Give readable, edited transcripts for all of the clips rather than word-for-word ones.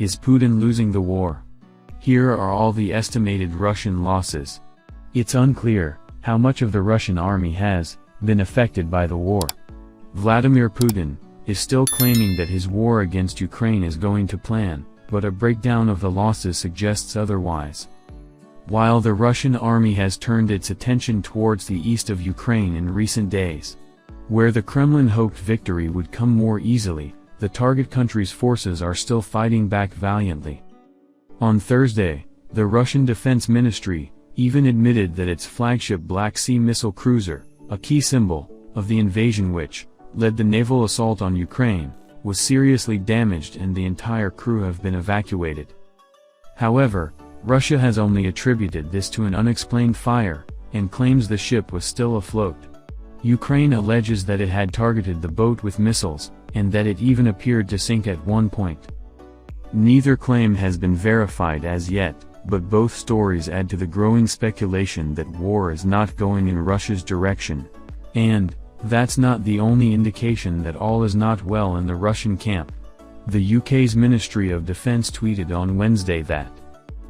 Is Putin losing the war? Here are all the estimated Russian losses. It's unclear how much of the Russian army has been affected by the war. Vladimir Putin is still claiming that his war against Ukraine is going to plan, but a breakdown of the losses suggests otherwise. While the Russian army has turned its attention towards the east of Ukraine in recent days, where the Kremlin hoped victory would come more easily, the target country's forces are still fighting back valiantly. On Thursday, the Russian Defense Ministry even admitted that its flagship Black Sea missile cruiser, a key symbol of the invasion which led the naval assault on Ukraine, was seriously damaged and the entire crew have been evacuated. However, Russia has only attributed this to an unexplained fire, and claims the ship was still afloat. Ukraine alleges that it had targeted the boat with missiles, and that it even appeared to sink at one point. Neither claim has been verified as yet, but both stories add to the growing speculation that war is not going in Russia's direction. And that's not the only indication that all is not well in the Russian camp. The UK's Ministry of Defence tweeted on Wednesday that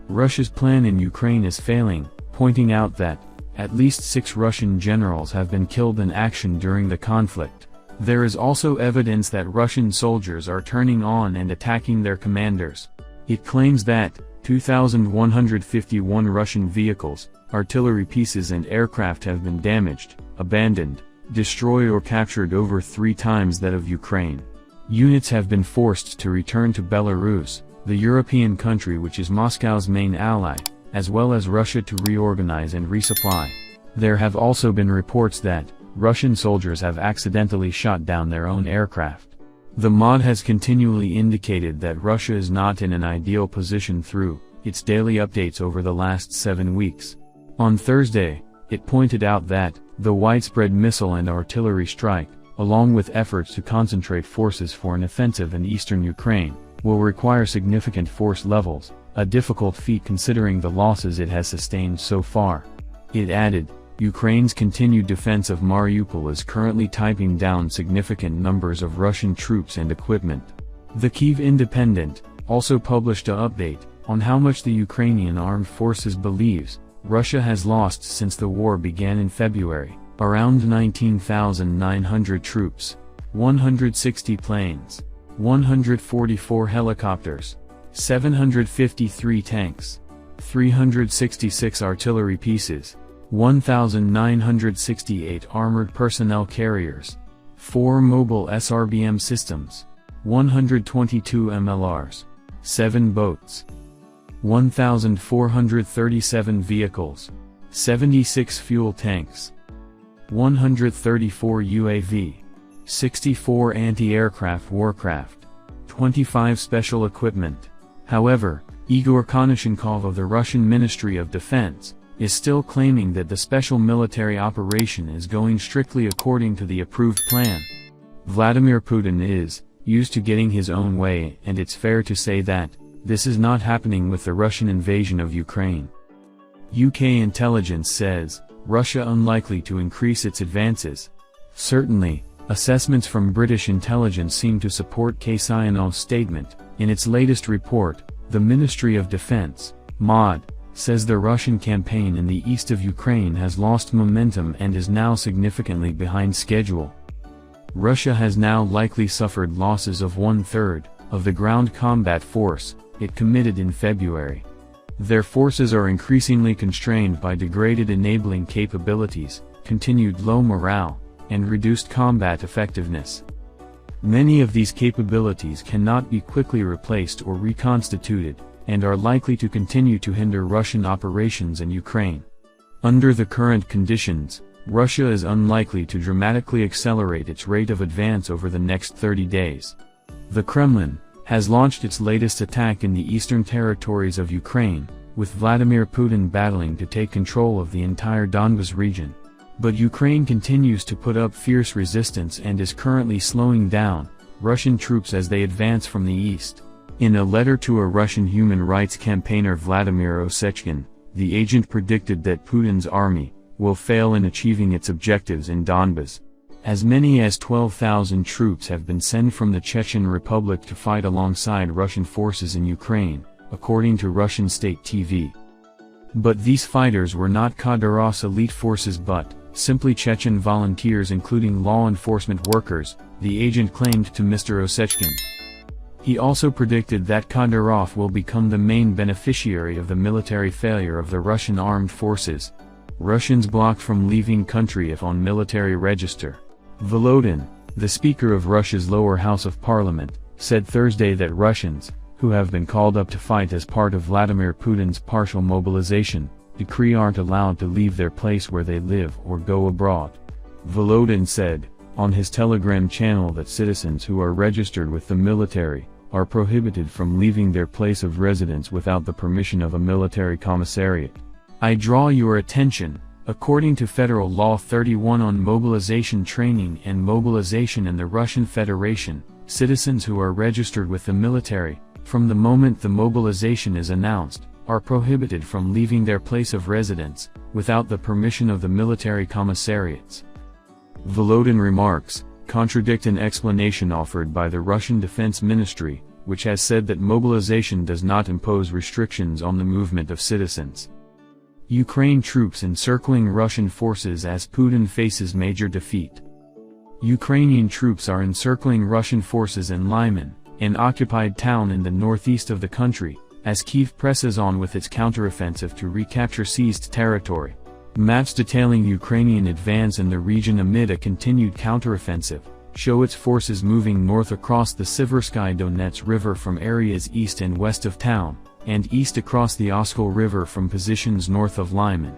Russia's plan in Ukraine is failing, pointing out that at least 6 Russian generals have been killed in action during the conflict. There is also evidence that Russian soldiers are turning on and attacking their commanders. It claims that 2,151 Russian vehicles, artillery pieces and aircraft have been damaged, abandoned, destroyed or captured, over 3 times that of Ukraine. Units have been forced to return to Belarus, the European country which is Moscow's main ally, as well as Russia, to reorganize and resupply. There have also been reports that Russian soldiers have accidentally shot down their own aircraft. The MOD has continually indicated that Russia is not in an ideal position through its daily updates over the last 7 weeks. On Thursday, it pointed out that the widespread missile and artillery strike, along with efforts to concentrate forces for an offensive in eastern Ukraine, will require significant force levels, a difficult feat considering the losses it has sustained so far. It added, Ukraine's continued defense of Mariupol is currently typing down significant numbers of Russian troops and equipment. The Kyiv Independent also published an update on how much the Ukrainian armed forces believes Russia has lost since the war began in February: around 19,900 troops, 160 planes, 144 helicopters, 753 tanks, 366 artillery pieces, 1,968 armored personnel carriers, 4 mobile SRBM systems, 122 MLRs, 7 boats, 1,437 vehicles, 76 fuel tanks, 134 UAV, 64 anti-aircraft warcraft, 25 special equipment. However, Igor Konashenkov of the Russian Ministry of Defense is still claiming that the special military operation is going strictly according to the approved plan. Vladimir Putin is used to getting his own way, and it's fair to say that this is not happening with the Russian invasion of Ukraine. UK intelligence says Russia unlikely to increase its advances. Certainly, assessments from British intelligence seem to support Kasyanov's statement. In its latest report, the Ministry of Defense, MOD, says the Russian campaign in the east of Ukraine has lost momentum and is now significantly behind schedule. Russia has now likely suffered losses of 1/3 of the ground combat force it committed in February. Their forces are increasingly constrained by degraded enabling capabilities, continued low morale, and reduced combat effectiveness. Many of these capabilities cannot be quickly replaced or reconstituted, and are likely to continue to hinder Russian operations in Ukraine. Under the current conditions, Russia is unlikely to dramatically accelerate its rate of advance over the next 30 days. The Kremlin has launched its latest attack in the eastern territories of Ukraine, with Vladimir Putin battling to take control of the entire Donbas region. But Ukraine continues to put up fierce resistance and is currently slowing down Russian troops as they advance from the east. In a letter to a Russian human rights campaigner, Vladimir Osechkin, the agent predicted that Putin's army will fail in achieving its objectives in Donbas. As many as 12,000 troops have been sent from the Chechen Republic to fight alongside Russian forces in Ukraine, according to Russian state TV. But these fighters were not Kadyrov's elite forces but simply Chechen volunteers including law enforcement workers, the agent claimed to Mr. Osechkin. He also predicted that Kadyrov will become the main beneficiary of the military failure of the Russian armed forces. Russians blocked from leaving country if on military register. Volodin, the Speaker of Russia's lower house of parliament, said Thursday that Russians, who have been called up to fight as part of Vladimir Putin's partial mobilization decree aren't allowed to leave their place where they live or go abroad. Volodin said, on his Telegram channel that citizens who are registered with the military are prohibited from leaving their place of residence without the permission of a military commissariat. I draw your attention, according to Federal Law 31 on mobilization training and mobilization in the Russian Federation, citizens who are registered with the military, from the moment the mobilization is announced, are prohibited from leaving their place of residence, without the permission of the military commissariats. Volodin remarks contradict an explanation offered by the Russian Defense Ministry, which has said that mobilization does not impose restrictions on the movement of citizens. Ukraine troops encircling Russian forces as Putin faces major defeat. Ukrainian troops are encircling Russian forces in Lyman, an occupied town in the northeast of the country, as Kyiv presses on with its counteroffensive to recapture seized territory. Maps detailing Ukrainian advance in the region amid a continued counteroffensive show its forces moving north across the Siversky Donets River from areas east and west of town, and east across the Oskol River from positions north of Lyman.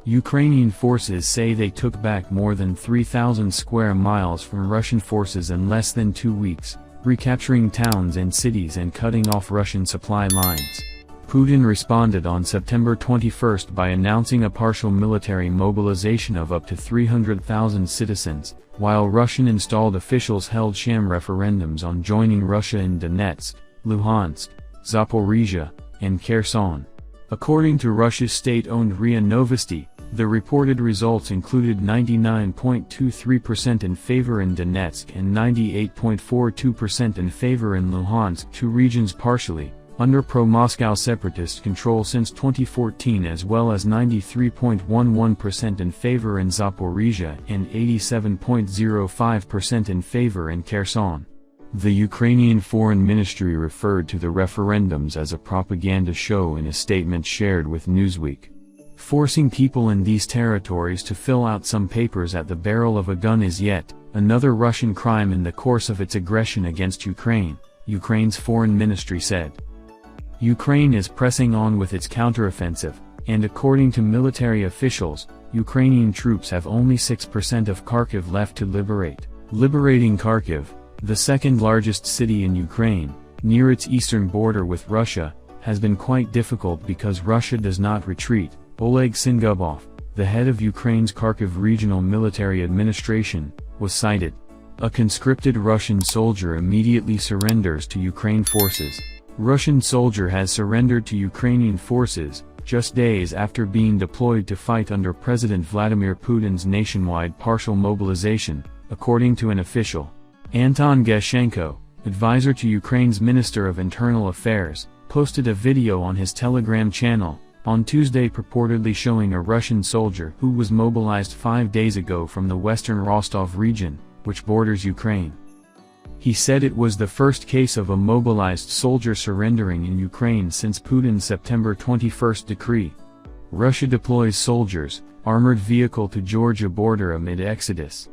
Ukrainian forces say they took back more than 3,000 square miles from Russian forces in less than 2 weeks, recapturing towns and cities and cutting off Russian supply lines. Putin responded on September 21 by announcing a partial military mobilization of up to 300,000 citizens, while Russian-installed officials held sham referendums on joining Russia in Donetsk, Luhansk, Zaporizhia, and Kherson. According to Russia's state-owned RIA Novosti, the reported results included 99.23% in favor in Donetsk and 98.42% in favor in Luhansk, two regions partially under pro-Moscow separatist control since 2014, as well as 93.11% in favor in Zaporizhia and 87.05% in favor in Kherson. The Ukrainian Foreign Ministry referred to the referendums as a propaganda show in a statement shared with Newsweek. Forcing people in these territories to fill out some papers at the barrel of a gun is yet another Russian crime in the course of its aggression against Ukraine, Ukraine's foreign ministry said. Ukraine is pressing on with its counteroffensive, and according to military officials, Ukrainian troops have only 6% of Kharkiv left to liberate. Liberating Kharkiv, the second largest city in Ukraine, near its eastern border with Russia, has been quite difficult because Russia does not retreat. Oleg Singubov, the head of Ukraine's Kharkiv Regional Military Administration, was cited. A conscripted Russian soldier immediately surrenders to Ukraine forces. Russian soldier has surrendered to Ukrainian forces, just days after being deployed to fight under President Vladimir Putin's nationwide partial mobilization, according to an official. Anton Geshenko, advisor to Ukraine's Minister of Internal Affairs, posted a video on his Telegram channel on Tuesday purportedly showing a Russian soldier who was mobilized 5 days ago from the western Rostov region, which borders Ukraine. He said it was the first case of a mobilized soldier surrendering in Ukraine since Putin's September 21 decree. Russia deploys soldiers, armored vehicle to Georgia border amid exodus.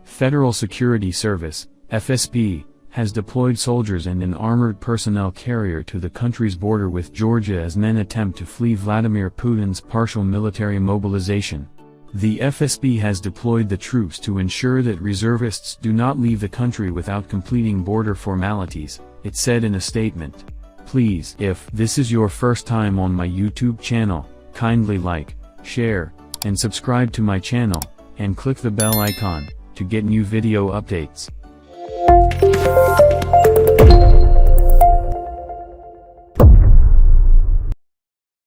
Federal Security Service, FSB, has deployed soldiers and an armored personnel carrier to the country's border with Georgia as men attempt to flee Vladimir Putin's partial military mobilization. The FSB has deployed the troops to ensure that reservists do not leave the country without completing border formalities, it said in a statement. Please, if this is your first time on my YouTube channel, kindly like, share, and subscribe to my channel, and click the bell icon to get new video updates.